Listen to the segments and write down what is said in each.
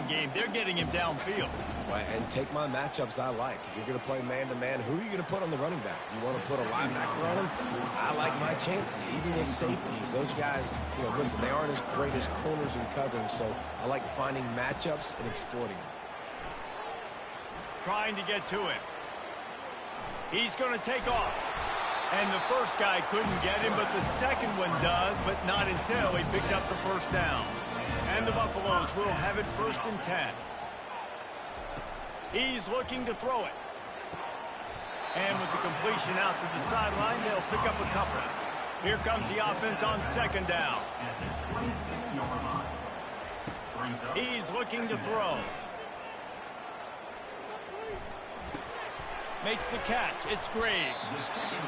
game. They're getting him downfield. Well, and take my matchups I like. If you're going to play man-to-man, who are you going to put on the running back? You want to put a linebacker on him? I like my chances, even with safeties. Those guys, listen, they aren't as great as corners in covering, so I like finding matchups and exploiting them. Trying to get to him. He's going to take off. And the first guy couldn't get him, but the second one does, but not until he picks up the first down. And the Buffaloes will have it 1st and 10. He's looking to throw it. And with the completion out to the sideline, they'll pick up a couple. Here comes the offense on 2nd down. He's looking to throw. Makes the catch. It's Graves.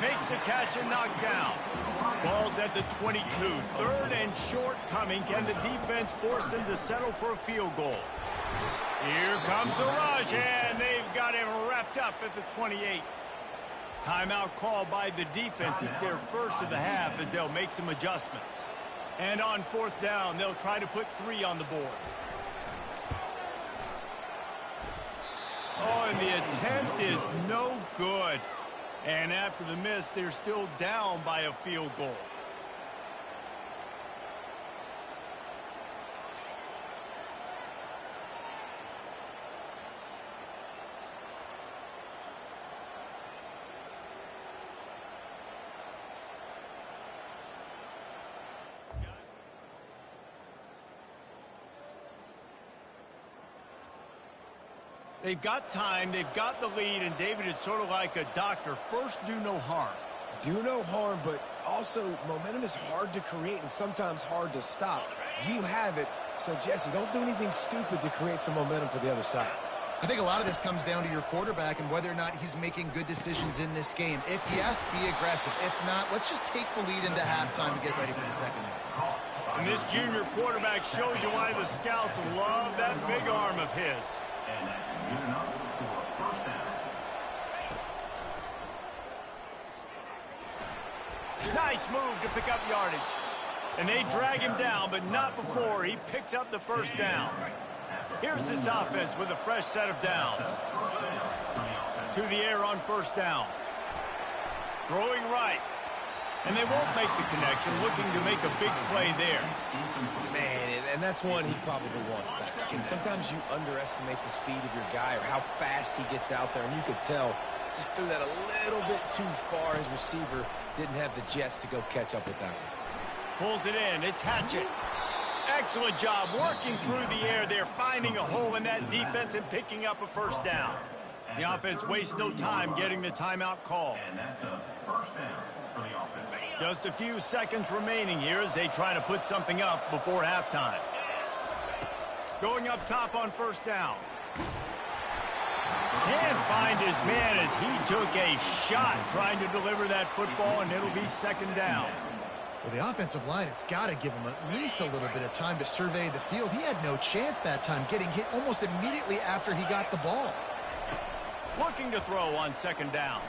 Makes the catch and knocked down. Ball's at the 22. 3rd and short coming. Can the defense force them to settle for a field goal? Here comes the rush, and they've got him wrapped up at the 28. Timeout called by the defense. It's their first of the half as they'll make some adjustments. And on 4th down, they'll try to put 3 on the board. Oh, and the attempt is no good. And after the miss, they're still down by a field goal. They've got time, they've got the lead, and David, it's sort of like a doctor. First, do no harm. Do no harm, but also momentum is hard to create and sometimes hard to stop. You have it, so Jesse, don't do anything stupid to create some momentum for the other side. I think a lot of this comes down to your quarterback and whether or not he's making good decisions in this game. If yes, be aggressive. If not, let's just take the lead into halftime and get ready for the second half. And this junior quarterback shows you why the scouts love that big arm of his. And that's good enough for 1st down. Nice move to pick up yardage. And they drag him down, but not before he picks up the 1st down. Here's this offense with a fresh set of downs. To the air on 1st down. Throwing right. And they won't make the connection, looking to make a big play there. Man, and that's one he probably wants back. And sometimes you underestimate the speed of your guy or how fast he gets out there. And you could tell, just threw that a little bit too far. His receiver didn't have the jets to go catch up with that one. Pulls it in. It's Hatchett. Excellent job working through the air there, finding a hole in that defense and picking up a 1st down. The offense wastes no time getting the timeout call. And that's a 1st down for the offense. Just a few seconds remaining here as they try to put something up before halftime. Going up top on 1st down. Can't find his man as he took a shot trying to deliver that football, and it'll be 2nd down. Well, the offensive line has got to give him at least a little bit of time to survey the field. He had no chance that time, getting hit almost immediately after he got the ball. Looking to throw on 2nd down.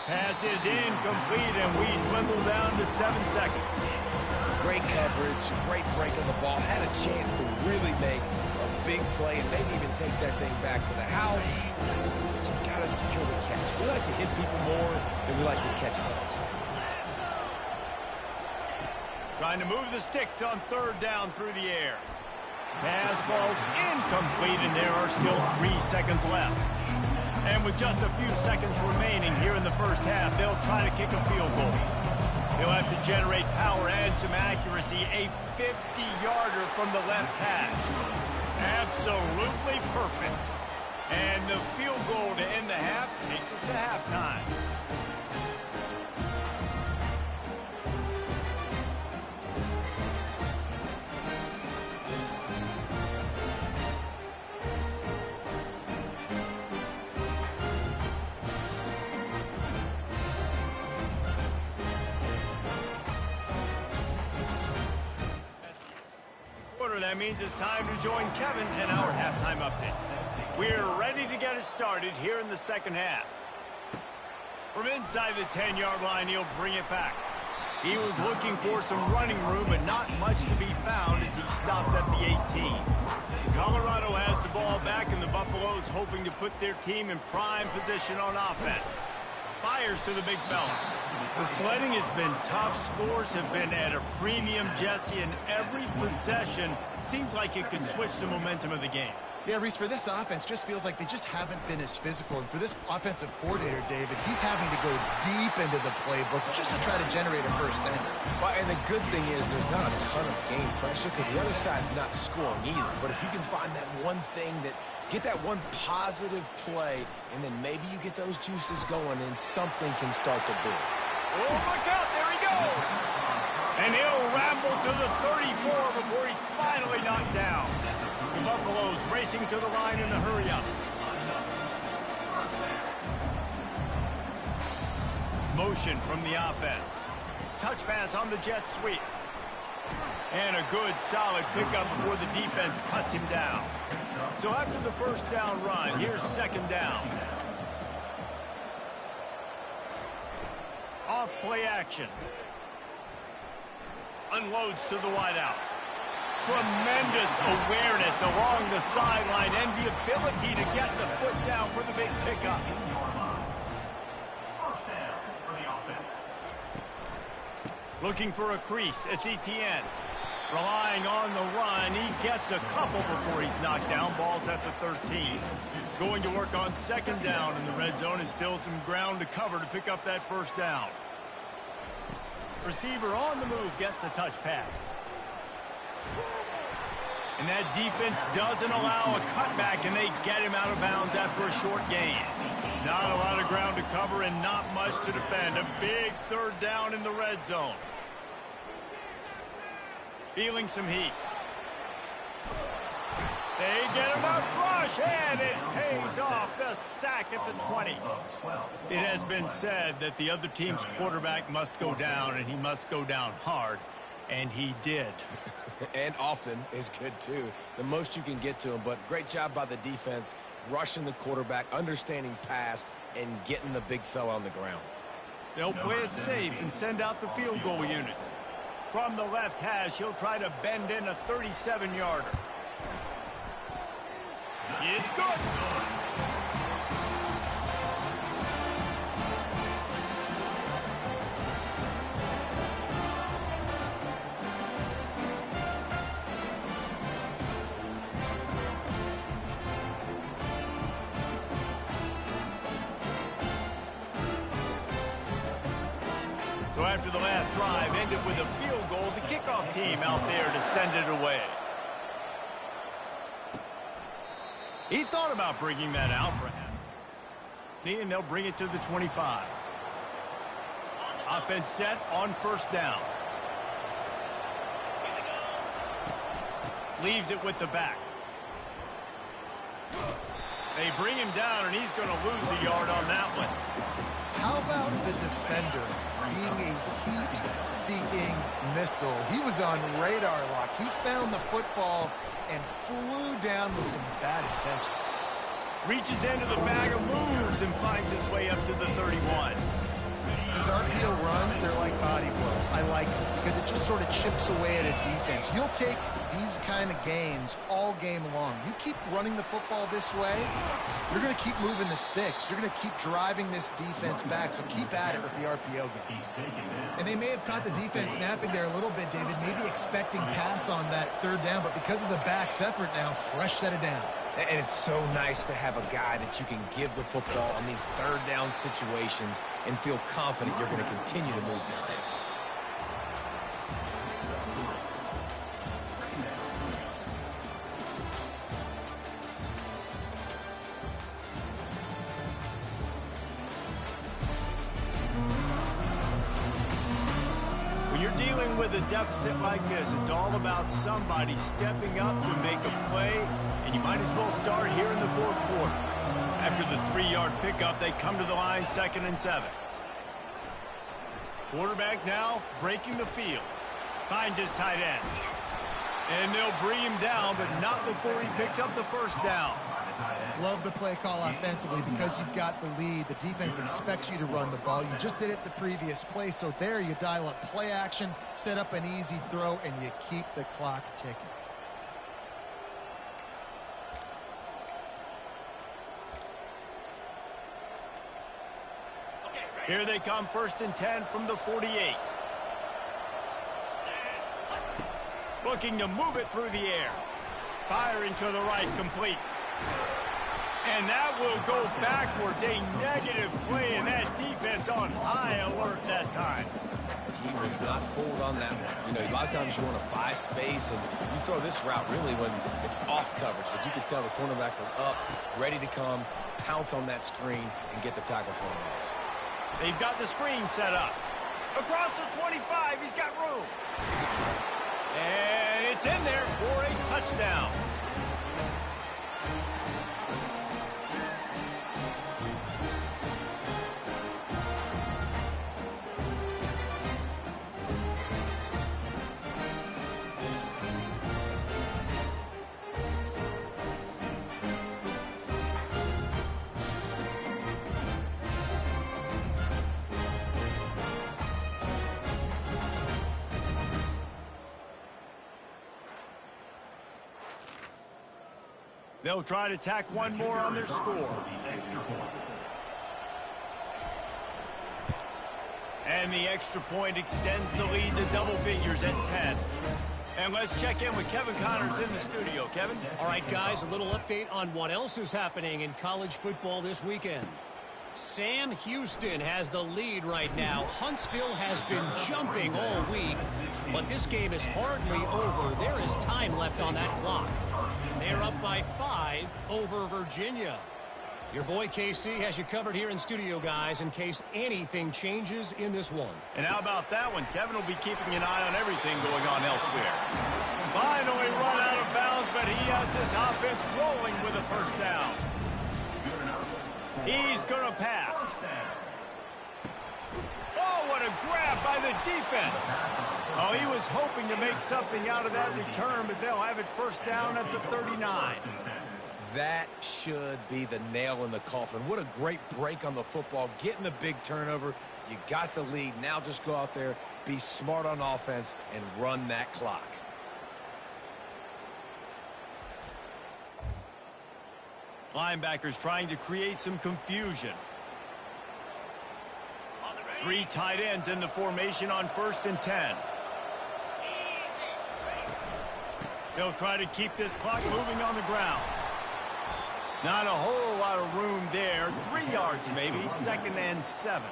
Pass is incomplete, and we dwindle down to 7 seconds. Great coverage, great break on the ball. Had a chance to really make a big play and maybe even take that thing back to the house. So you got to secure the catch. We like to hit people more than we like to catch balls. Trying to move the sticks on 3rd down through the air. Pass falls incomplete, and there are still 3 seconds left. And with just a few seconds remaining here in the 1st half, they'll try to kick a field goal. They'll have to generate power and some accuracy. A 50-yarder from the left hash. Absolutely perfect. And the field goal to end the half takes us to halftime. That means it's time to join Kevin in our halftime update. We're ready to get it started here in the 2nd half. From inside the 10-yard line, he'll bring it back. He was looking for some running room, but not much to be found as he stopped at the 18. Color hoping to put their team in prime position on offense. Fires to the big fella. The sledding has been tough. Scores have been at a premium, Jesse, and every possession seems like it could switch the momentum of the game. Yeah, Reese, for this offense, just feels like they just haven't been as physical. And for this offensive coordinator, David, he's having to go deep into the playbook just to try to generate a first down. Well, and the good thing is there's not a ton of game pressure because the other side's not scoring either. But if you can find that one thing get that one positive play, and then maybe you get those juices going, and something can start to build. Oh, look out, there he goes. And he'll ramble to the 34 before he's finally knocked down. The Buffaloes racing to the line in a hurry-up. Motion from the offense. Touch pass on the jet sweep. And a good, solid pickup before the defense cuts him down. So after the first down run, here's second down. Off play action. Unloads to the wideout. Tremendous awareness along the sideline and the ability to get the foot down for the big pickup. Looking for a crease. It's Etienne. Relying on the run. He gets a couple before he's knocked down. Ball's at the 13. Going to work on second down in the red zone. Is still some ground to cover to pick up that first down. Receiver on the move gets the touch pass. And that defense doesn't allow a cutback, and they get him out of bounds after a short gain. Not a lot of ground to cover and not much to defend. A big third down in the red zone. Feeling some heat. They get enough rush, and it pays off. The sack at the 20. It has been said that the other team's quarterback must go down, and he must go down hard, and he did. And often is good, too. The most you can get to him, but great job by the defense, rushing the quarterback, understanding pass, and getting the big fella on the ground. They'll play it safe and send out the field goal unit. From the left hash, he'll try to bend in a 37-yarder. It's good. So after the last drive ended with a field goal, the kickoff team out there to send it away. He thought about bringing that out for him. And they'll bring it to the 25. Offense set on first down. Leaves it with the back. They bring him down, and he's going to lose a yard on that one. How about the defender being a heat-seeking missile? He was on radar lock. He found the football and flew down with some bad intentions. Reaches into the bag of moves and finds his way up to the 31. His RPO runs, they're like body blows. I like it because it just sort of chips away at a defense. You'll take these kind of games all game long. You keep running the football this way, you're going to keep moving the sticks. You're going to keep driving this defense back, so keep at it with the RPO game. And they may have caught the defense snapping there a little bit, David, maybe expecting pass on that third down, but because of the back's effort now, fresh set of downs. And it's so nice to have a guy that you can give the football on these third down situations and feel confident you're going to continue to move the sticks. When you're dealing with a deficit like this, it's all about somebody stepping up to make a play, and you might as well start here in the fourth quarter. After the 3-yard pickup, they come to the line 2nd and 7. Quarterback now breaking the field. Finds his tight end. And they'll bring him down, but not before he picks up the first down. Love the play call offensively because you've got the lead. The defense expects you to run the ball. You just did it the previous play, so there you dial up play action, set up an easy throw, and you keep the clock ticking. Here they come, 1st and 10 from the 48. Looking to move it through the air. Firing to the right, complete. And that will go backwards. A negative play, and that defense on high alert that time. He was not fooled on that one. You know, a lot of times you want to buy space, and you throw this route really when it's off coverage. But you could tell the cornerback was up, ready to come, pounce on that screen, and get the tackle for him. They've got the screen set up. Across the 25, he's got room. And it's in there for a touchdown. They'll try to tack one more on their score. And the extra point extends the lead to double figures at 10. And let's check in with Kevin Connors in the studio. Kevin? All right, guys, a little update on what else is happening in college football this weekend. Sam Houston has the lead right now. Huntsville has been jumping all week, but this game is hardly over. There is time left on that clock. They're up by 5 over Virginia. Your boy KC has you covered here in studio, guys, in case anything changes in this one. And how about that one? Kevin will be keeping an eye on everything going on elsewhere. Finally run out of bounds, but he has this offense rolling with a first down. He's going to pass. Oh, what a grab by the defense. Oh, he was hoping to make something out of that return, but they'll have it first down at the 39. That should be the nail in the coffin. What a great break on the football. Getting the big turnover. You got the lead. Now just go out there, be smart on offense, and run that clock. Linebackers trying to create some confusion. 3 tight ends in the formation on 1st and 10. They'll try to keep this clock moving on the ground. Not a whole lot of room there. 3 yards maybe. 2nd and 7.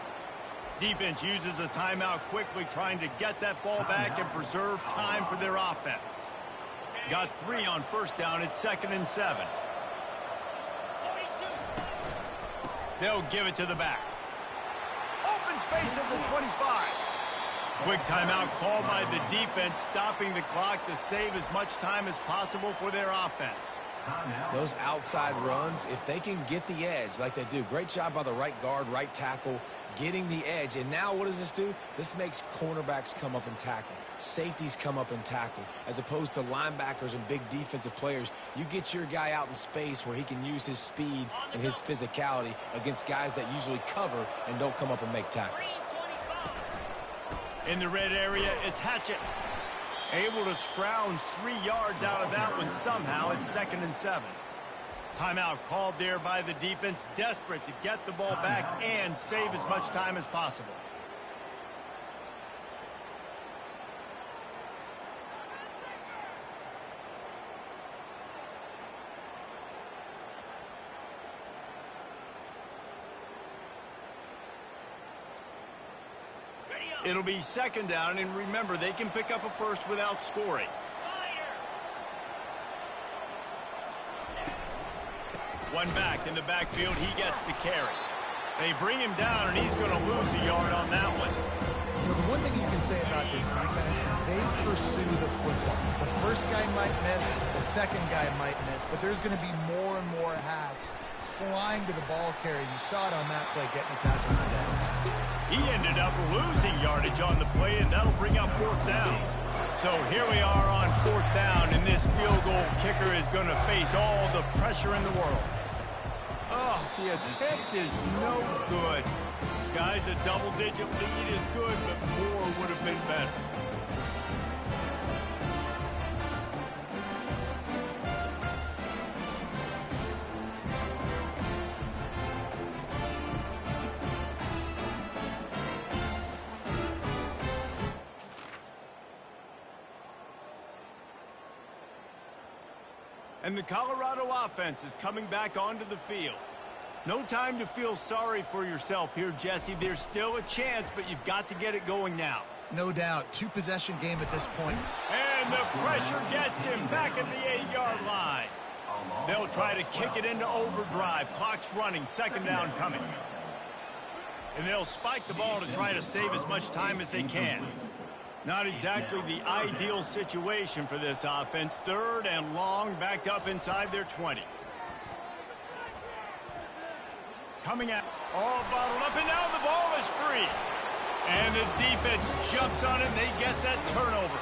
Defense uses a timeout quickly, trying to get that ball back and preserve time for their offense. Got 3 on first down. It's 2nd and 7. They'll give it to the back. Open space at the 25. Quick timeout called by the defense, stopping the clock to save as much time as possible for their offense. Those outside runs, if they can get the edge like they do, great job by the right guard, right tackle, getting the edge. And now what does this do? This makes cornerbacks come up and tackle. Safeties come up and tackle. As opposed to linebackers and big defensive players, you get your guy out in space where he can use his speed and his physicality against guys that usually cover and don't come up and make tackles. In the red area, it's Hatchett. Able to scrounge 3 yards out of that one somehow. It's 2nd and 7. Timeout called there by the defense, desperate to get the ball back and save as much time as possible. It'll be 2nd down, and remember, they can pick up a first without scoring. One back in the backfield, he gets the carry. They bring him down, and he's going to lose a yard on that one. You know, the one thing you can say about this defense, they pursue the football. The first guy might miss, the second guy might miss, but there's going to be more and more hats flying to the ball carrier. You saw it on that play, getting a tackle for Dennis. He ended up losing yardage on the play, and that'll bring up 4th down. So here we are on 4th down, and this field goal kicker is going to face all the pressure in the world. Oh, the attempt is no good. Guys, a double-digit lead is good, but more would have been better. And the Colorado offense is coming back onto the field. No time to feel sorry for yourself here, Jesse. There's still a chance, but you've got to get it going now. No doubt. Two-possession game at this point. And the pressure gets him back at the 8-yard line. They'll try to kick it into overdrive. Clock's running. Second down coming. And they'll spike the ball to try to save as much time as they can. Not exactly the ideal situation for this offense. Third and long, backed up inside their 20. Coming out, all bottled up, and now the ball is free. And the defense jumps on it, and they get that turnover.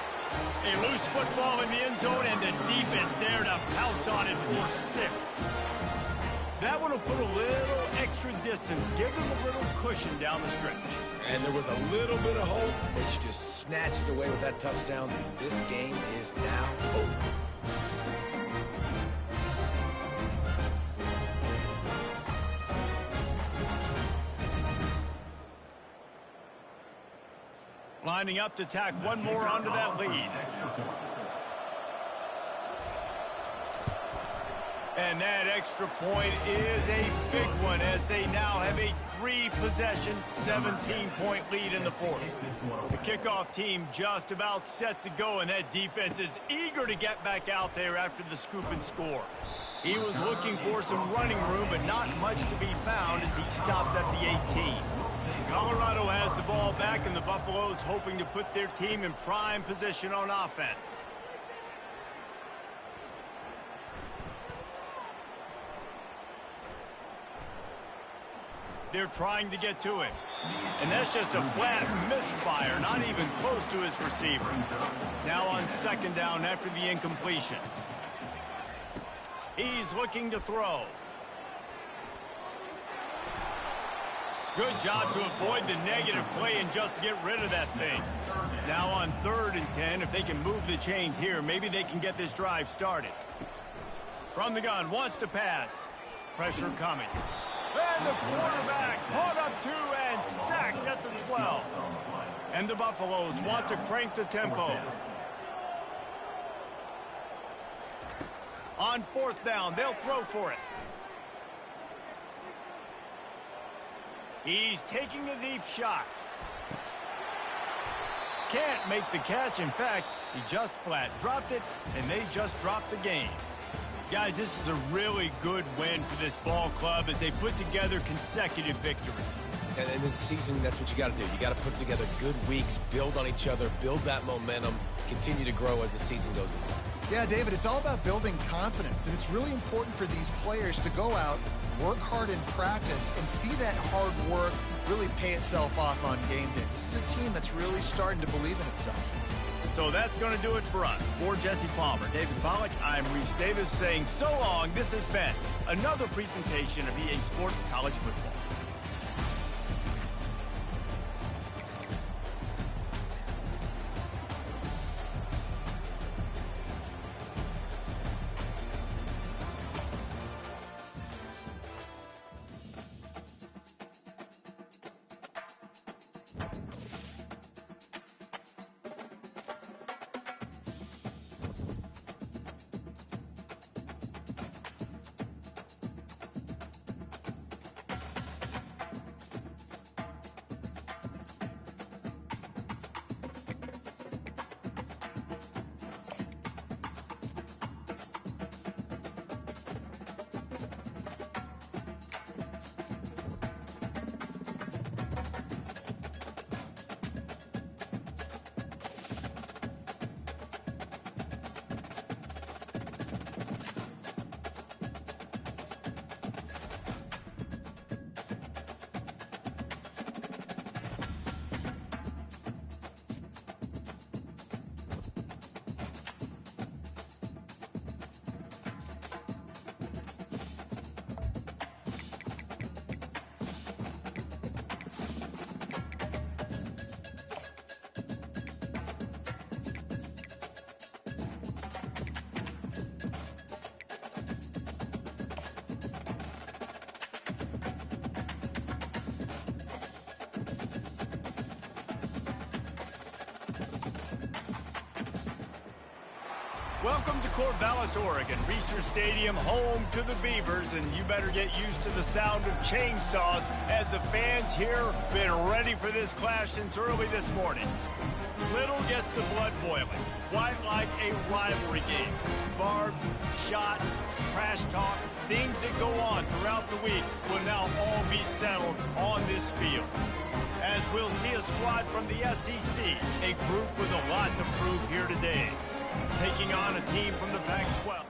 A loose football in the end zone, and the defense there to pounce on it for 6. That one will put a little extra distance, give them a little cushion down the stretch. And there was a little bit of hope that she just snatched it away with that touchdown. This game is now over. Lining up to tack one more onto that lead. And that extra point is a big one as they now have a 3-possession, 17-point lead in the fourth. The kickoff team just about set to go, and that defense is eager to get back out there after the scoop and score. He was looking for some running room, but not much to be found as he stopped at the 18. Colorado has the ball back, and the Buffaloes hoping to put their team in prime position on offense. They're trying to get to him. And that's just a flat misfire, not even close to his receiver. Now on second down after the incompletion. He's looking to throw. Good job to avoid the negative play and just get rid of that thing. Now on 3rd and 10, if they can move the chains here, maybe they can get this drive started. From the gun, wants to pass. Pressure coming. And the quarterback caught up 2 and sacked at the 12. And the Buffaloes want to crank the tempo. On 4th down, they'll throw for it. He's taking a deep shot. Can't make the catch. In fact, he just flat dropped it, and they just dropped the game. Guys, this is a really good win for this ball club as they put together consecutive victories. And in this season, that's what you got to do. You got to put together good weeks, build on each other, build that momentum, continue to grow as the season goes along. Yeah, David, it's all about building confidence, and it's really important for these players to go out, work hard in practice, and see that hard work really pay itself off on game day. This is a team that's really starting to believe in itself. So that's going to do it for us. For Jesse Palmer, David Pollack, I'm Reese Davis saying so long. This has been another presentation of EA Sports College Football. Welcome to Corvallis, Oregon, Reser Stadium, home to the Beavers, and you better get used to the sound of chainsaws as the fans here have been ready for this clash since early this morning. Little gets the blood boiling, quite like a rivalry game. Barbs, shots, trash talk, things that go on throughout the week will now all be settled on this field. As we'll see a squad from the SEC, a group with a lot to prove here today, taking on a team from the Pac-12.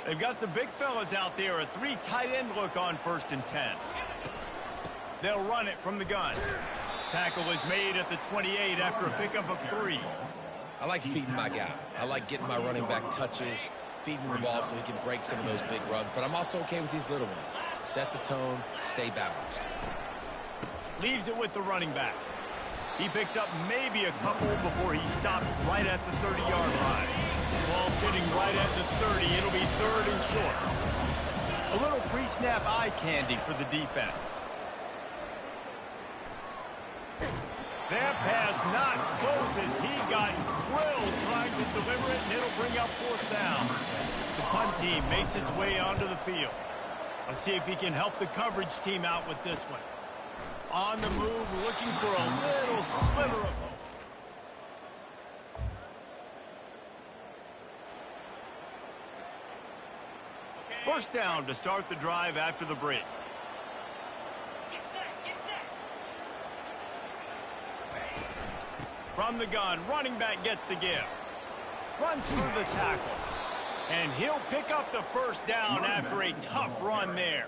They've got the big fellas out there, a 3 tight end look on 1st and 10. They'll run it from the gun. Tackle is made at the 28 after a pickup of 3. I like feeding my guy. I like getting my running back touches, feeding him the ball so he can break some of those big runs. But I'm also okay with these little ones. Set the tone, stay balanced. Leaves it with the running back. He picks up maybe a couple before he stopped right at the 30-yard line. Ball sitting right at the 30. It'll be 3rd and short. A little pre-snap eye candy for the defense. That pass not close as he got drilled trying to deliver it, and it'll bring up 4th down. The punt team makes its way onto the field. Let's see if he can help the coverage team out with this one. On the move, looking for a little sliver of hope. First down to start the drive after the break. From the gun, running back gets to give. Runs through the tackle. And he'll pick up the 1st down after a tough run there.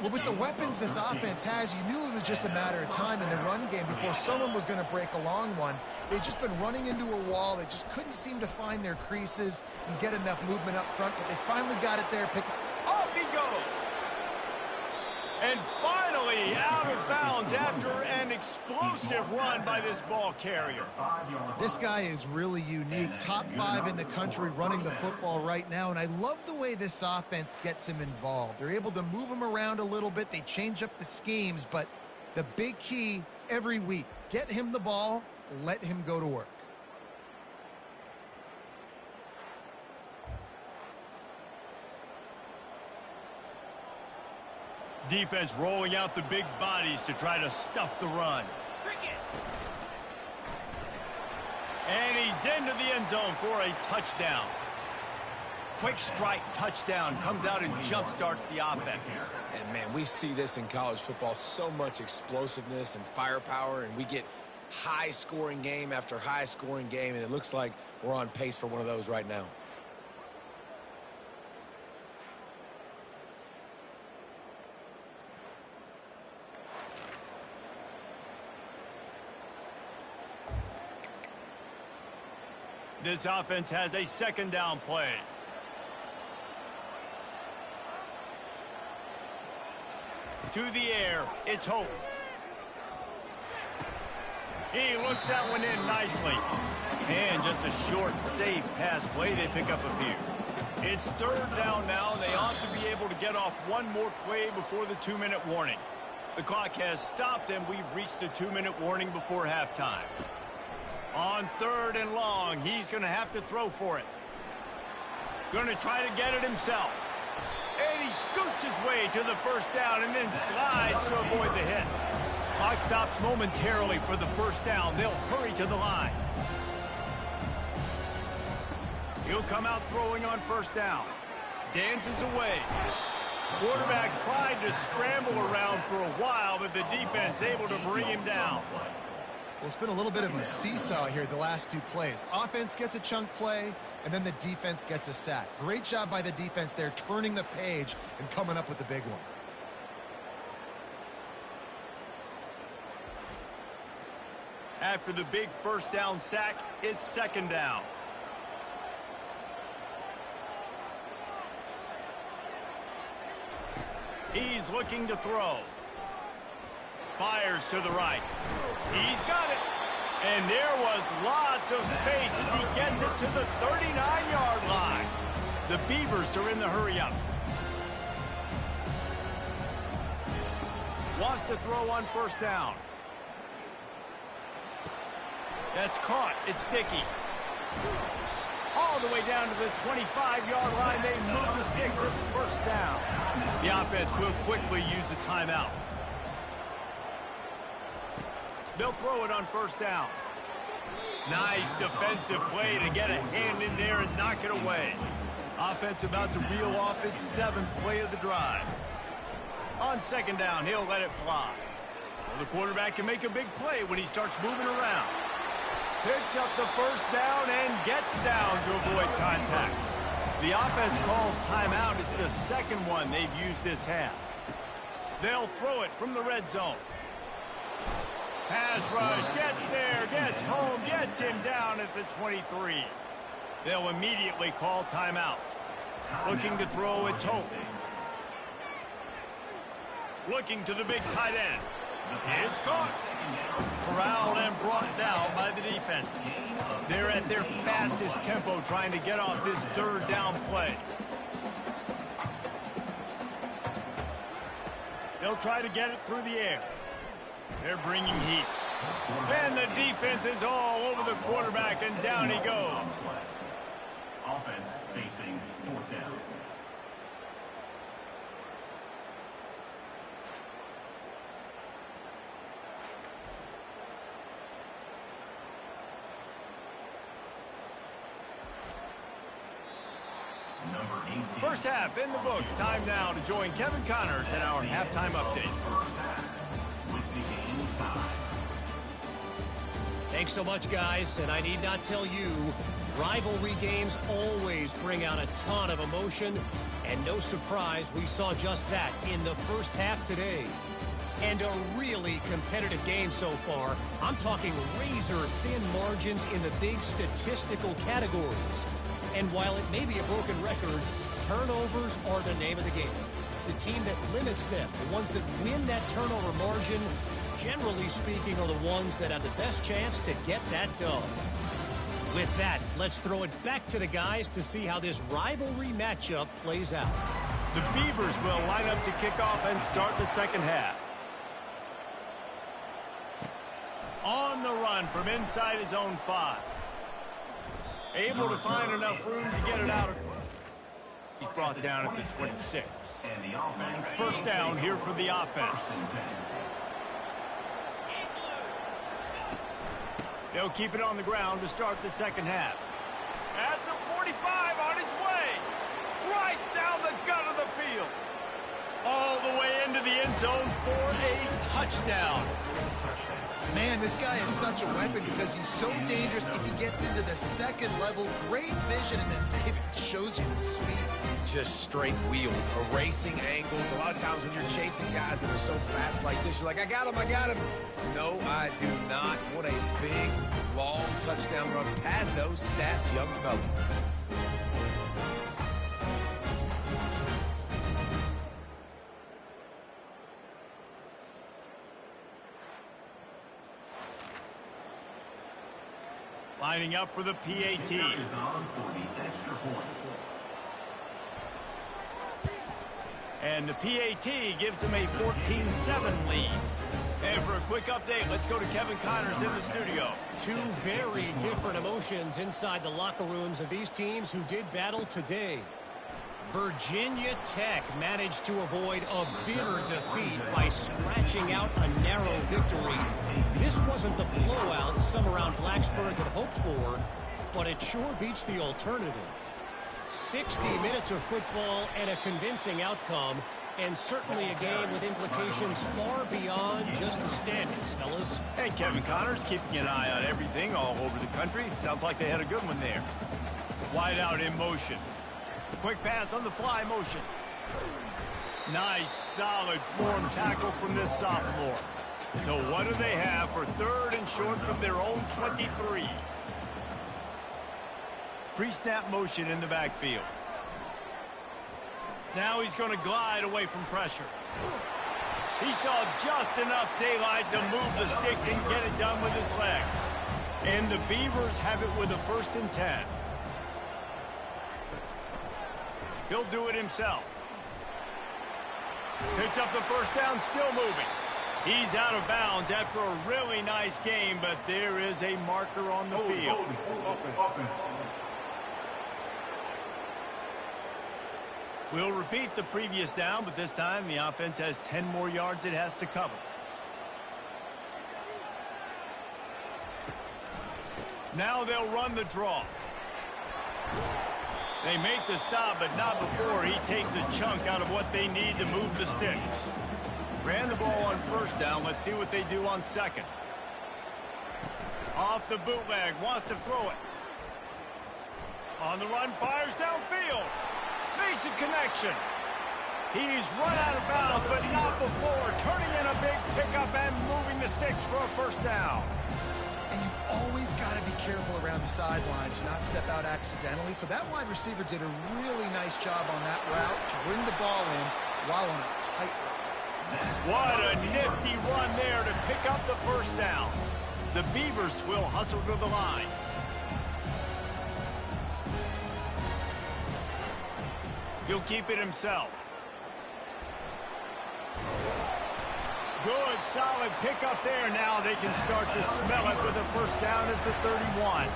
Well, with the weapons this offense has, you knew it was just a matter of time in the run game before someone was going to break a long one. They've just been running into a wall. They just couldn't seem to find their creases and get enough movement up front, but they finally got it there. Off he goes. And finally out of bounds after an explosive run by this ball carrier. This guy is really unique. Top 5 in the country running the football right now, and I love the way this offense gets him involved. They're able to move him around a little bit. They change up the schemes, but the big key every week, get him the ball, let him go to work. Defense rolling out the big bodies to try to stuff the run. And he's into the end zone for a touchdown. Quick strike touchdown comes out and jump starts the offense. And, man, we see this in college football, so much explosiveness and firepower, and we get high-scoring game after high-scoring game, and it looks like we're on pace for one of those right now. This offense has a 2nd down play. To the air, it's Hope. He looks that one in nicely. And just a short, safe pass play, they pick up a few. It's 3rd down now, and they ought to be able to get off one more play before the 2-minute warning. The clock has stopped, and we've reached the 2-minute warning before halftime. On 3rd and long, he's going to have to throw for it. Going to try to get it himself. And he scoots his way to the 1st down and then slides to avoid the hit. Clock stops momentarily for the 1st down. They'll hurry to the line. He'll come out throwing on 1st down. Dances away. Quarterback tried to scramble around for a while, but the defense able to bring him down. Well, it's been a little bit of a seesaw here the last 2 plays. Offense gets a chunk play, and then the defense gets a sack. Great job by the defense there, turning the page and coming up with the big one. After the big 1st down sack, it's 2nd down. He's looking to throw. Fires to the right. He's got it. And there was lots of space as he gets it to the 39-yard line. The Beavers are in the hurry-up. Wants to throw on first down. That's caught. It's sticky. All the way down to the 25-yard line. They move the sticks. It's first down. The offense will quickly use a timeout. They'll throw it on first down. Nice defensive play to get a hand in there and knock it away. Offense about to reel off its 7th play of the drive. On second down, he'll let it fly. Well, the quarterback can make a big play when he starts moving around. Picks up the first down and gets down to avoid contact. The offense calls timeout. It's the second one they've used this half. They'll throw it from the red zone. Pass rush, gets there, gets home, gets him down at the 23. They'll immediately call timeout. Looking to throw, it's Hope. Looking to the big tight end. It's caught. Corralled and brought down by the defense. They're at their fastest tempo trying to get off this third down play. They'll try to get it through the air. They're bringing heat. And the defense is all over the quarterback, and down he goes. Offense facing fourth down. First half in the books. Time now to join Kevin Connors in our halftime update. Thanks so much, guys, and I need not tell you, rivalry games always bring out a ton of emotion, and no surprise, we saw just that in the first half today. And a really competitive game so far. I'm talking razor-thin margins in the big statistical categories. And while it may be a broken record, turnovers are the name of the game. The team that limits them, the ones that win that turnover margin, generally speaking, are the ones that have the best chance to get that done. With that, let's throw it back to the guys to see how this rivalry matchup plays out. The Beavers will line up to kick off and start the second half. On the run from inside his own 5. Able to find enough room to get it out. He's brought down at the 26. First down here for the offense. They'll keep it on the ground to start the second half. At the 45 on his way. Right down the gut of the field. All the way into the end zone for a touchdown. Man, this guy is such a weapon because he's so dangerous if he gets into the second level. Great vision, and then David shows you the speed. Just straight wheels, erasing angles. A lot of times when you're chasing guys that are so fast like this, you're like, I got him, I got him. No, I do not. What a big, long touchdown run. Pad those stats, young fella. Lining up for the PAT. And the PAT gives them a 14-7 lead. And for a quick update, let's go to Kevin Connors in the studio. Two very different emotions inside the locker rooms of these teams who did battle today. Virginia Tech managed to avoid a bitter defeat by scratching out a narrow victory. This wasn't the blowout some around Blacksburg had hoped for, but it sure beats the alternative. 60 minutes of football and a convincing outcome, and certainly a game with implications far beyond just the standings, fellas. Hey, Kevin Connors keeping an eye on everything all over the country. Sounds like they had a good one there. Wide out in motion. Quick pass on the fly motion. Nice, solid form tackle from this sophomore. So what do they have for third and short from their own 23? Pre-snap motion in the backfield. Now he's going to glide away from pressure. He saw just enough daylight to move the sticks and get it done with his legs. And the Beavers have it with a 1st and 10. He'll do it himself. Picks up the first down, still moving. He's out of bounds after a really nice game, but there is a marker on the field. We'll repeat the previous down, but this time the offense has 10 more yards it has to cover. Now they'll run the draw. They make the stop, but not before he takes a chunk out of what they need to move the sticks. Ran the ball on first down. Let's see what they do on second. Off the bootleg. Wants to throw it. On the run. Fires downfield. Makes a connection. He's run out of bounds, but not before. Turning in a big pickup and moving the sticks for a first down. And you've always got to be careful around the sidelines, not step out accidentally. So that wide receiver did a really nice job on that route to bring the ball in while on a tight route. What a nifty run there to pick up the first down. The Beavers will hustle to the line. He'll keep it himself. Good, solid pickup there. Now they can start to smell it with a first down at the 31.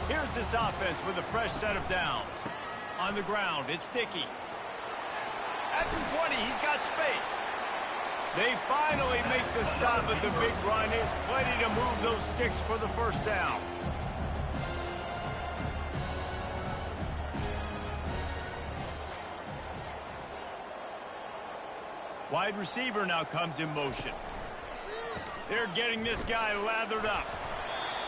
Here's this offense with a fresh set of downs. On the ground, it's Dickey. At the 20, he's got space. They finally make the stop, but the big run is plenty to move those sticks for the first down. Wide receiver now comes in motion. They're getting this guy lathered up.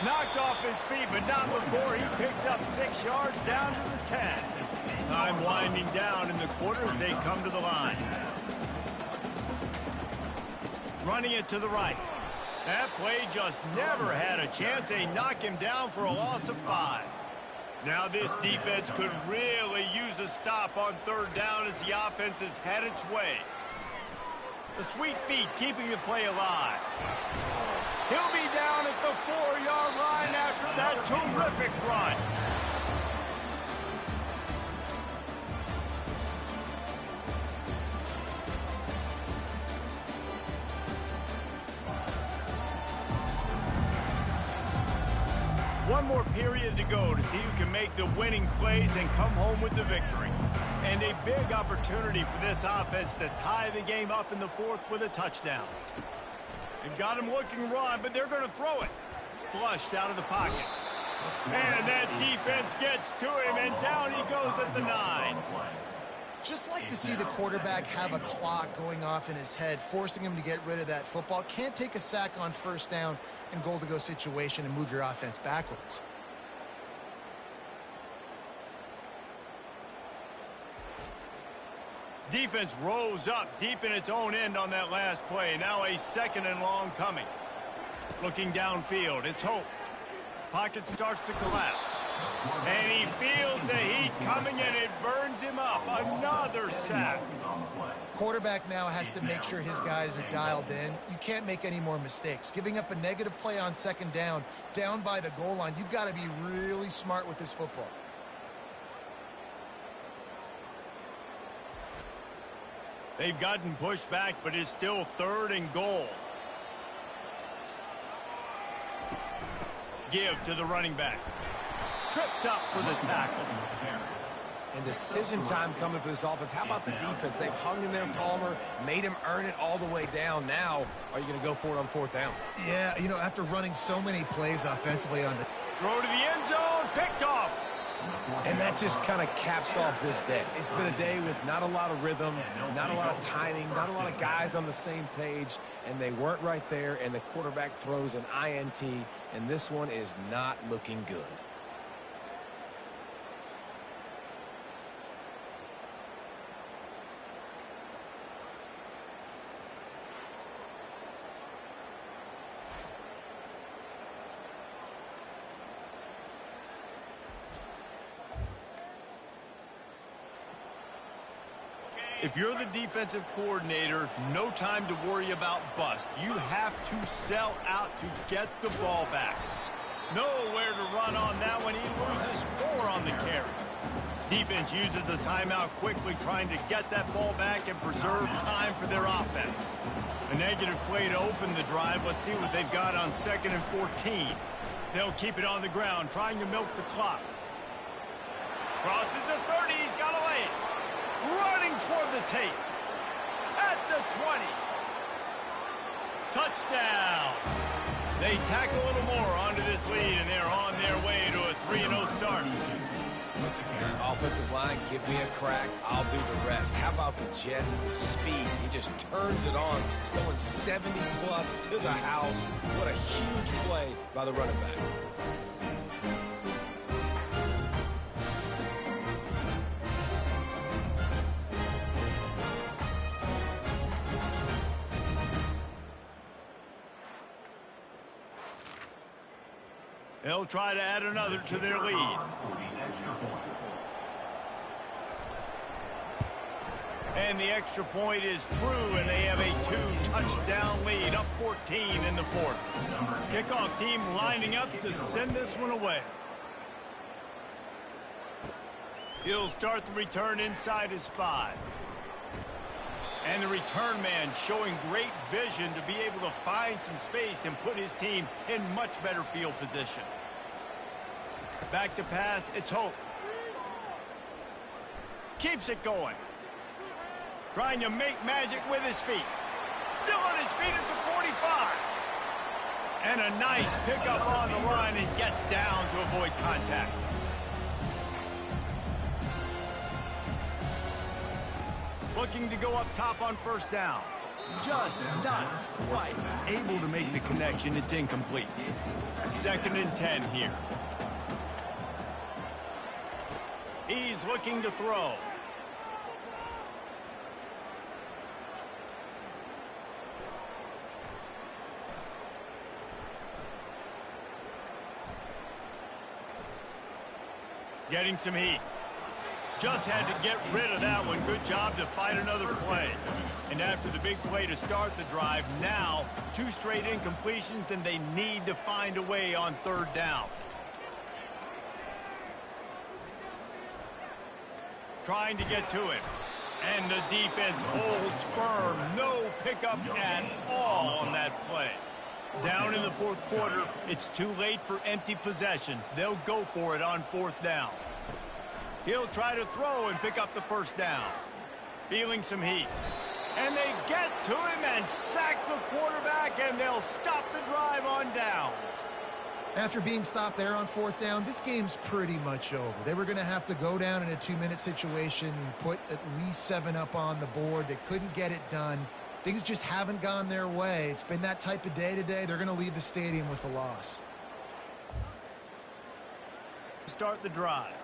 Knocked off his feet, but not before he picks up 6 yards down to the 10. Time winding down in the quarter as they come to the line. Running it to the right. That play just never had a chance. They knock him down for a loss of 5. Now this defense could really use a stop on third down as the offense has had its way. The sweet feet keeping the play alive. He'll be down at the 4-yard line after that terrific run. One more period to go to see who can make the winning plays and come home with the victory. And a big opportunity for this offense to tie the game up in the fourth with a touchdown. They've got him looking run, but they're going to throw it. Flushed out of the pocket. And that defense gets to him, and down he goes at the 9. Just like to see the quarterback have a clock going off in his head, forcing him to get rid of that football. Can't take a sack on first down in goal-to-go situation and move your offense backwards. Defense rose up deep in its own end on that last play. Now a 2nd and long coming. Looking downfield, it's Hope. Pocket starts to collapse. And he feels the heat coming, and it burns him up. Another sack. Quarterback now has to make sure his guys are dialed in. You can't make any more mistakes. Giving up a negative play on 2nd down by the goal line, you've got to be really smart with this football. They've gotten pushed back, but it's still 3rd and goal. Give to the running back. Tripped up for the tackle. And decision time coming for this offense. How about the defense? They've hung in there, Palmer, made him earn it all the way down. Now, are you going to go for it on 4th down? Yeah, you know, after running so many plays offensively on the... Throw to the end zone, picked off. And that just kind of caps off this day. It's been a day with not a lot of rhythm, not a lot of timing, not a lot of guys on the same page, and they weren't right there, and the quarterback throws an INT, and this one is not looking good. If you're the defensive coordinator, no time to worry about bust. You have to sell out to get the ball back. Nowhere to run on that one. He loses 4 on the carry. Defense uses a timeout quickly, trying to get that ball back and preserve time for their offense. A negative play to open the drive. Let's see what they've got on 2nd and 14. They'll keep it on the ground, trying to milk the clock. Crosses the 30. He's got away. Running toward the tape. At the 20. Touchdown. They tack a little more onto this lead, and they're on their way to a 3-0 start. Offensive line, give me a crack. I'll do the rest. How about the Jets, the speed? He just turns it on, going 70-plus to the house. What a huge play by the running back. They'll try to add another to their lead. And the extra point is true, and they have a 2-touchdown lead, up 14 in the 4th. Kickoff team lining up to send this one away. He'll start the return inside his 5. And the return man showing great vision to be able to find some space and put his team in much better field position. Back to pass, it's Hope. Keeps it going. Trying to make magic with his feet. Still on his feet at the 45. And a nice pickup on the line and gets down to avoid contact. Looking to go up top on 1st down. Just not quite able to make the connection. It's incomplete. 2nd and 10 here. He's looking to throw. Getting some heat. Just had to get rid of that one. Good job to fight another play. And after the big play to start the drive, now 2 straight incompletions, and they need to find a way on 3rd down. Trying to get to it. And the defense holds firm. No pickup at all on that play. Down in the 4th quarter, it's too late for empty possessions. They'll go for it on 4th down. He'll try to throw and pick up the 1st down. Feeling some heat. And they get to him and sack the quarterback, and they'll stop the drive on downs. After being stopped there on 4th down, this game's pretty much over. They were going to have to go down in a 2-minute situation, put at least 7 up on the board. They couldn't get it done. Things just haven't gone their way. It's been that type of day today. They're going to leave the stadium with a loss. Start the drive.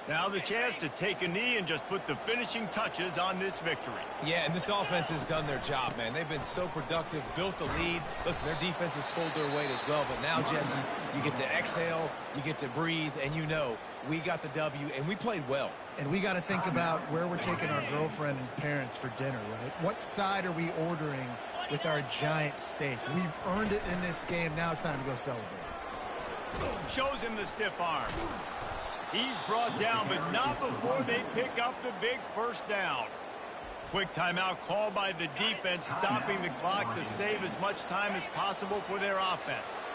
Now the chance to take a knee and just put the finishing touches on this victory. Yeah, and this offense has done their job, man. They've been so productive, built the lead. Listen, their defense has pulled their weight as well. But now, Jesse, you get to exhale, you get to breathe, and you know we got the W, and we played well. And we got to think about where we're taking our girlfriend and parents for dinner, right? What side are we ordering with our giant steak? We've earned it in this game. Now it's time to go celebrate. Shows him the stiff arm. He's brought down, but not before they pick up the big 1st down. Quick timeout call by the defense, stopping the clock to save as much time as possible for their offense.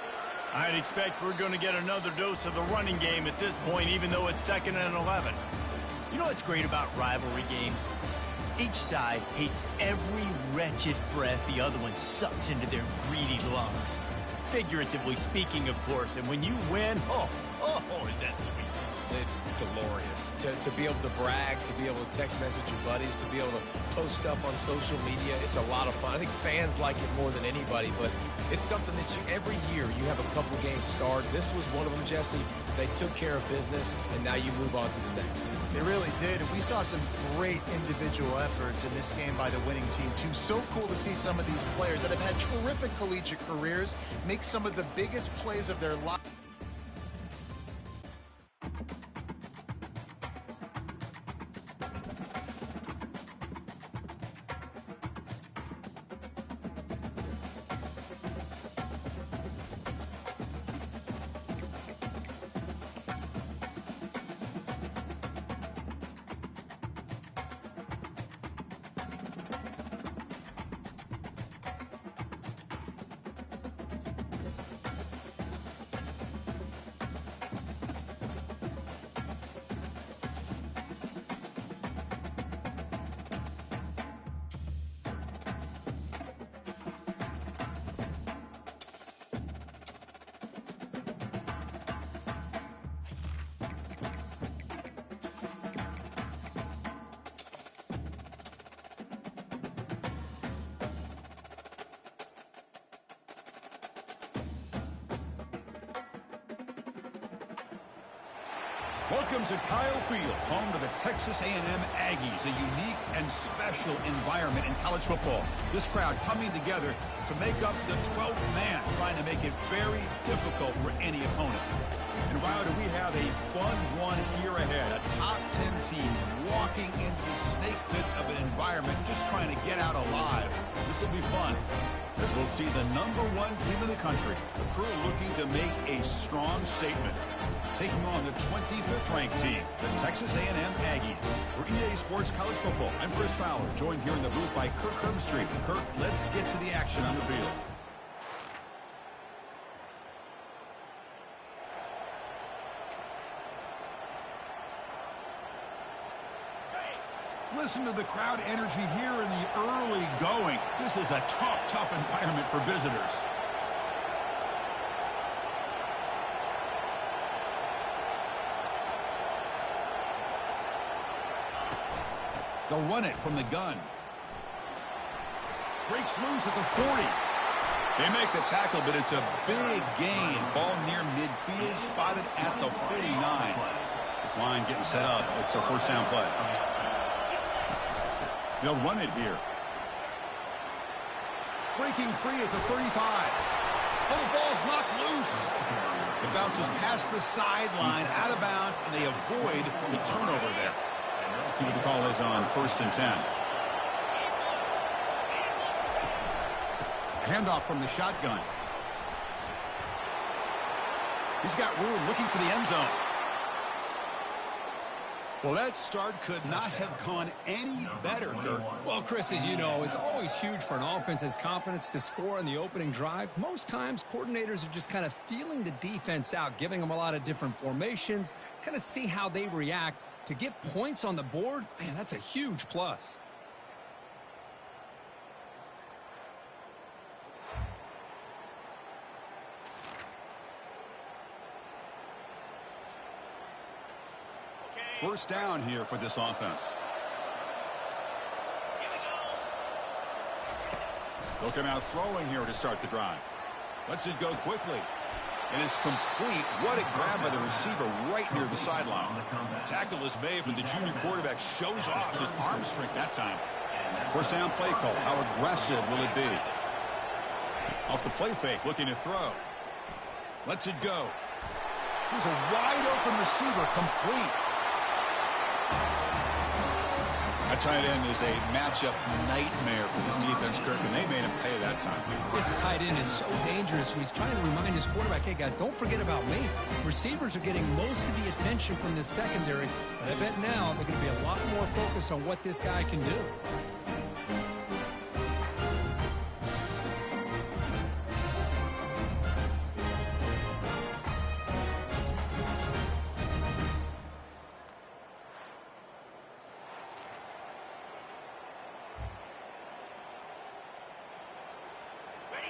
I'd expect we're going to get another dose of the running game at this point, even though it's 2nd and 11. You know what's great about rivalry games? Each side hates every wretched breath the other one sucks into their greedy lungs. Figuratively speaking, of course, and when you win, oh, is that sweet. It's glorious to be able to brag, to be able to text message your buddies, to be able to post stuff on social media. It's a lot of fun. I think fans like it more than anybody, but it's something that every year you have a couple games start. This was one of them, Jesse. They took care of business, and now you move on to the next. They really did, and we saw some great individual efforts in this game by the winning team, too. So cool to see some of these players that have had terrific collegiate careers make some of the biggest plays of their life. Welcome to Kyle Field, home to the Texas A&M Aggies, a unique and special environment in college football. This crowd coming together to make up the 12th man, trying to make it very difficult for any opponent. And wow, do we have a fun one here ahead. A top 10 team walking into the snake pit of an environment, just trying to get out alive. This will be fun, as we'll see the #1 team in the country, the crew looking to make a strong statement, taking on the 25th ranked team, the Texas A&M Aggies. For EA Sports College Football, I'm Chris Fowler, joined here in the booth by Kirk Herbstreit. Kirk, let's get to the action on the field. Listen to the crowd energy here in the early going. This is a tough environment for visitors. They'll run it from the gun. Breaks loose at the 40. They make the tackle, but it's a big gain. Ball near midfield, spotted at the 49. This line getting set up. It's a first down play. They'll run it here. Breaking free at the 35. Oh, the ball's knocked loose. It bounces past the sideline, out of bounds, and they avoid the turnover there. See what the call is on 1st and 10. Handoff from the shotgun. He's got room, looking for the end zone. Well, that start could not have gone any better, Kirk. Well, Chris, as you know, it's always huge for an offense's confidence to score on the opening drive. Most times, coordinators are just kind of feeling the defense out, giving them a lot of different formations, kind of see how they react. To get points on the board, man, that's a huge plus. First down here for this offense. They'll come out throwing here to start the drive. Lets it go quickly. It is complete. What a grab by the receiver right near the sideline. Tackle is made, but the junior quarterback shows off his arm strength that time. First down play call. How aggressive will it be? Off the play fake, looking to throw. Lets it go. Here's a wide open receiver, complete. That tight end is a matchup nightmare for this defense, Kirk, and they made him pay that time. This tight end is so dangerous. He's trying to remind his quarterback, hey, guys, don't forget about me. Receivers are getting most of the attention from this secondary, but I bet now they're going to be a lot more focused on what this guy can do.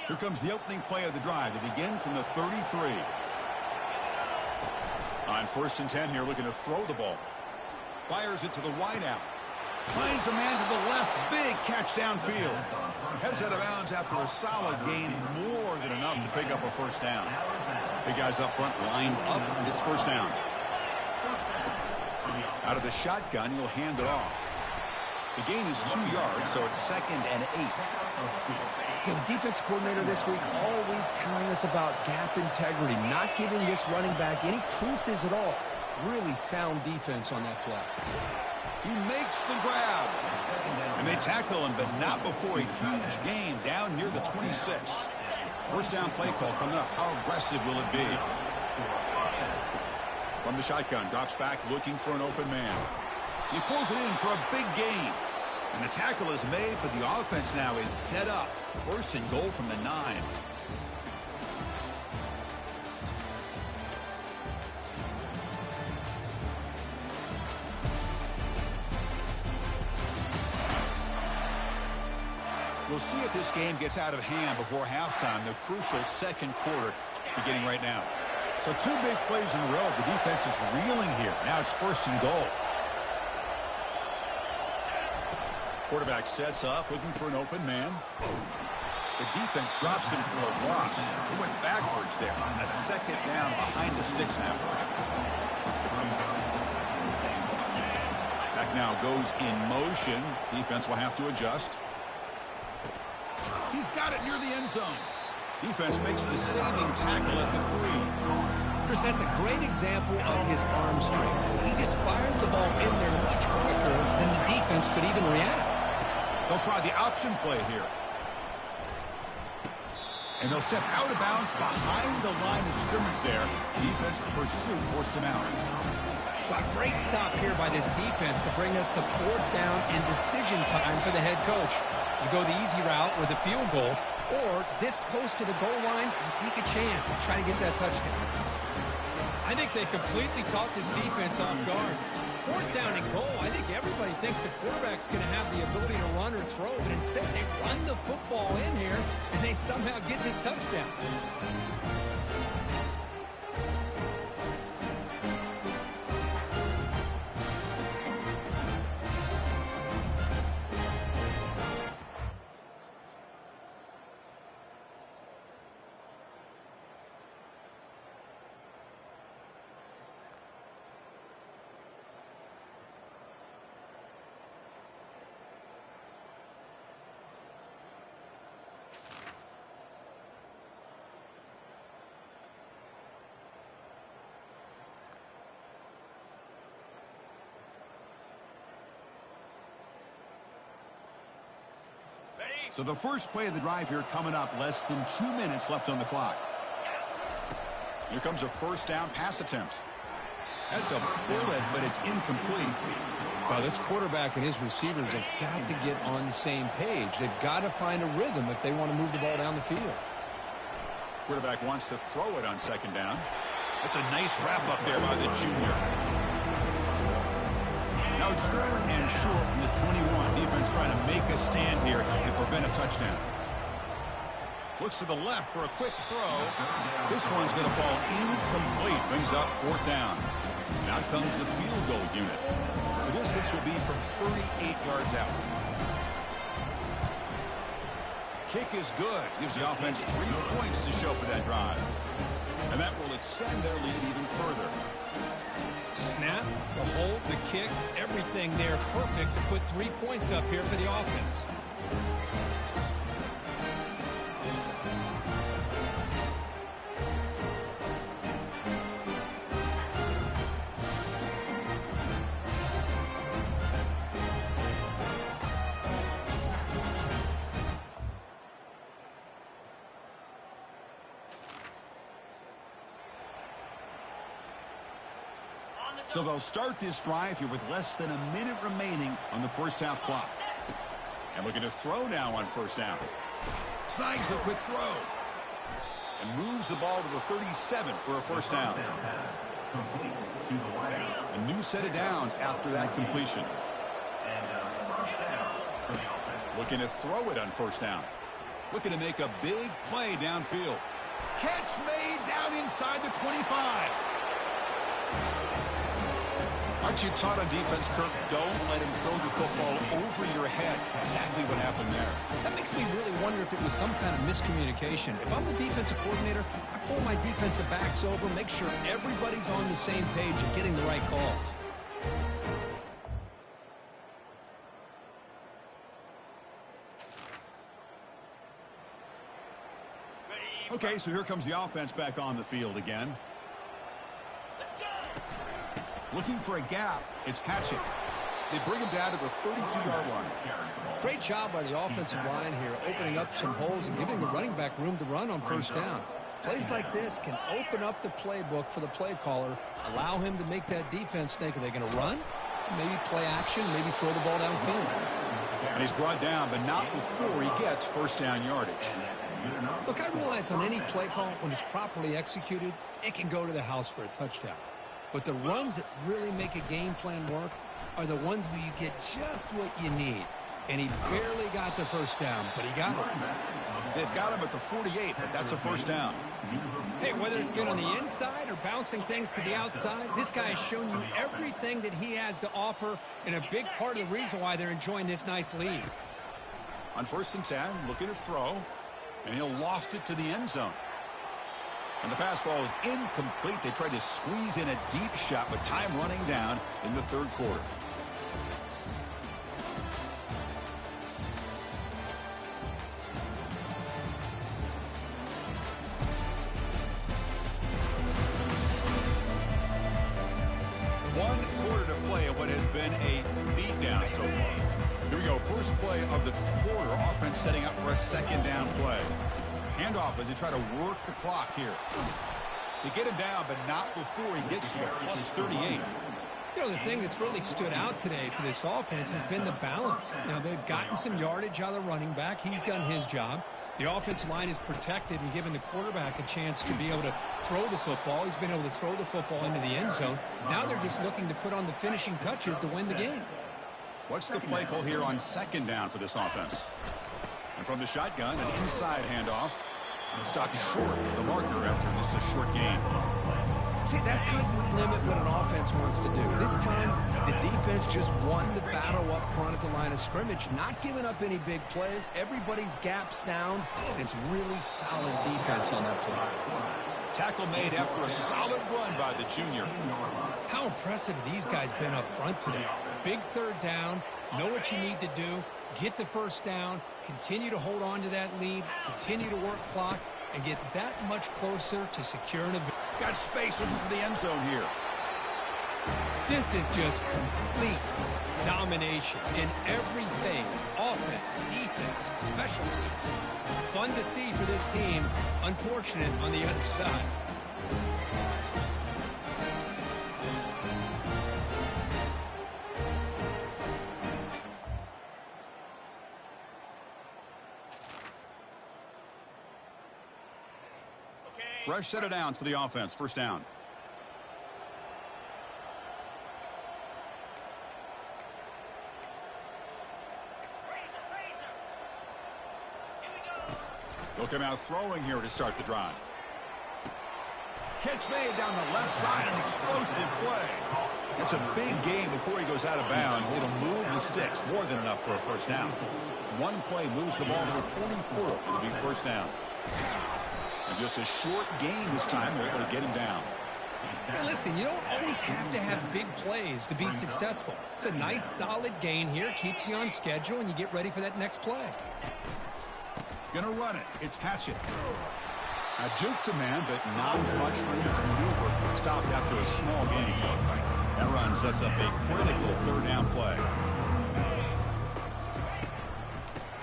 Here comes the opening play of the drive. They begin from the 33. On 1st and 10 here, looking to throw the ball. Fires it to the wideout. Finds a man to the left. Big catch downfield. Heads out of bounds after a solid gain. More than enough to pick up a first down. Big guys up front lined up. It's first down. Out of the shotgun, he'll hand it off. The gain is 2 yards, so it's 2nd and 8. Yeah, the defense coordinator this week all week telling us about gap integrity, not giving this running back any creases at all. Really sound defense on that play. He makes the grab. And they tackle him, but not before a huge gain down near the 26. First down play call coming up. How aggressive will it be? From the shotgun, drops back looking for an open man. He pulls it in for a big gain. And the tackle is made, but the offense now is set up. 1st and goal from the 9. We'll see if this game gets out of hand before halftime. The crucial 2nd quarter beginning right now. So 2 big plays in a row. The defense is reeling here. Now it's 1st and goal. Quarterback sets up, looking for an open man. The defense drops him for a loss. He went back backwards there. A second down behind the sticks now. Back now goes in motion. Defense will have to adjust. He's got it near the end zone. Defense makes the saving tackle at the 3. Chris, that's a great example of his arm strength. He just fired the ball in there much quicker than the defense could even react. They'll try the option play here. And they'll step out of bounds behind the line of scrimmage there. Defense pursuit forced him out. A great stop here by this defense to bring us to 4th down and decision time for the head coach. You go the easy route with a field goal, or this close to the goal line, you take a chance and try to get that touchdown. I think they completely caught this defense off guard. 4th down and goal, I think everybody thinks the quarterback's going to have the ability to run or throw, but instead they run the football in here, and they somehow get this touchdown. So the first play of the drive here coming up, less than 2 minutes left on the clock. Here comes a first down pass attempt. That's a bullet, but it's incomplete. Well, this quarterback and his receivers have got to get on the same page. They've got to find a rhythm if they want to move the ball down the field. Quarterback wants to throw it on second down. That's a nice wrap up there by the junior. Now it's 3rd and short from the 21. Defense trying to make a stand here and prevent a touchdown. Looks to the left for a quick throw. This one's going to fall incomplete. Brings up 4th down. Now comes the field goal unit. The distance will be from 38 yards out. Kick is good. Gives the offense 3 points to show for that drive. And that will extend their lead even further. Snap, the hold, the kick, everything there perfect to put 3 points up here for the offense. So they'll start this drive here with less than a minute remaining on the first half clock. And looking to throw now on first down. Snags a quick throw. And moves the ball to the 37 for a first down. A new set of downs after that completion. Looking to throw it on first down. Looking to make a big play downfield. Catch made down inside the 25. Aren't you taught on defense, Kirk? Don't let him throw the football over your head. Exactly what happened there. That makes me really wonder if it was some kind of miscommunication. If I'm the defensive coordinator, I pull my defensive backs over, make sure everybody's on the same page and getting the right calls. Okay, so here comes the offense back on the field again. Looking for a gap. It's Hatchett. They bring him down to the 32-yard line. Great job by the offensive line here, opening up some holes and giving the running back room to run on first down. Plays like this can open up the playbook for the play caller, allow him to make that defense think, are they going to run? Maybe play action, maybe throw the ball downfield. And he's brought down, but not before he gets first down yardage. Look, I realize on any play call, when it's properly executed, it can go to the house for a touchdown. But the runs that really make a game plan work are the ones where you get just what you need. And he barely got the first down, but he got it. They've got him at the 48, but that's a first down. Hey, whether it's been on the inside or bouncing things to the outside, this guy has shown you everything that he has to offer, and a big part of the reason why they're enjoying this nice lead. On 1st and 10, looking to throw, and he'll loft it to the end zone. And the pass ball is incomplete. They tried to squeeze in a deep shot with time running down in the third quarter. What has been a beatdown so far. Here we go. First play of the quarter. Offense setting up for a second down play. Handoff as they try to work the clock here. They get him down, but not before he gets to the plus 38. You know, the thing that's really stood out today for this offense has been the balance. Now, they've gotten some yardage out of the running back. He's done his job. The offensive line is protected and given the quarterback a chance to be able to throw the football. He's been able to throw the football into the end zone. Now they're just looking to put on the finishing touches to win the game. What's the play call here on second down for this offense? And from the shotgun, an inside handoff. Stopped short of the marker after just a short gain. See, that's how you limit what an offense wants to do. This time, the defense just won the battle up front at the line of scrimmage, not giving up any big plays. Everybody's gap sound. It's really solid defense on that play. Tackle made after a solid run by the junior. How impressive have these guys been up front today? Big third down, know what you need to do, get the first down, continue to hold on to that lead, continue to work clock, and get that much closer to securing a victory. Got space looking for the end zone here. This is just complete domination in every phase. Offense, defense, special teams. Fun to see for this team. Unfortunate on the other side. Fresh set of downs for the offense. First down. They'll come out throwing here to start the drive. Catch made down the left side. An explosive play. It's a big gain before he goes out of bounds. It'll move the sticks. More than enough for a first down. One play moves the ball to the 44. It'll be first down. And just a short gain this time. They're able to get him down. Hey, listen, you don't always have to have big plays to be successful. It's a nice, solid gain here. Keeps you on schedule, and you get ready for that next play. Gonna run it. It's Hatchett. A juke to man, but not much room to maneuver. Stopped after a small gain. That run sets up a critical third down play.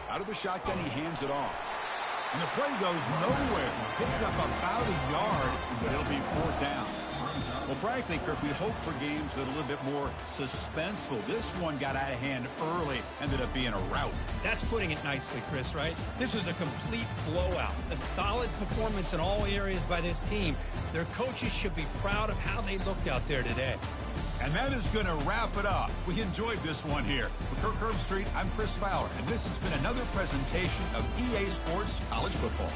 Out of the shotgun, he hands it off. And the play goes nowhere. Picked up about a yard, but it'll be fourth down. Well, frankly, Kirk, we hope for games that are a little bit more suspenseful. This one got out of hand early, ended up being a rout. That's putting it nicely, Chris, right? This was a complete blowout. A solid performance in all areas by this team. Their coaches should be proud of how they looked out there today. And that is going to wrap it up. We enjoyed this one here. For Kirk Herbstreit, I'm Chris Fowler, and this has been another presentation of EA Sports College Football.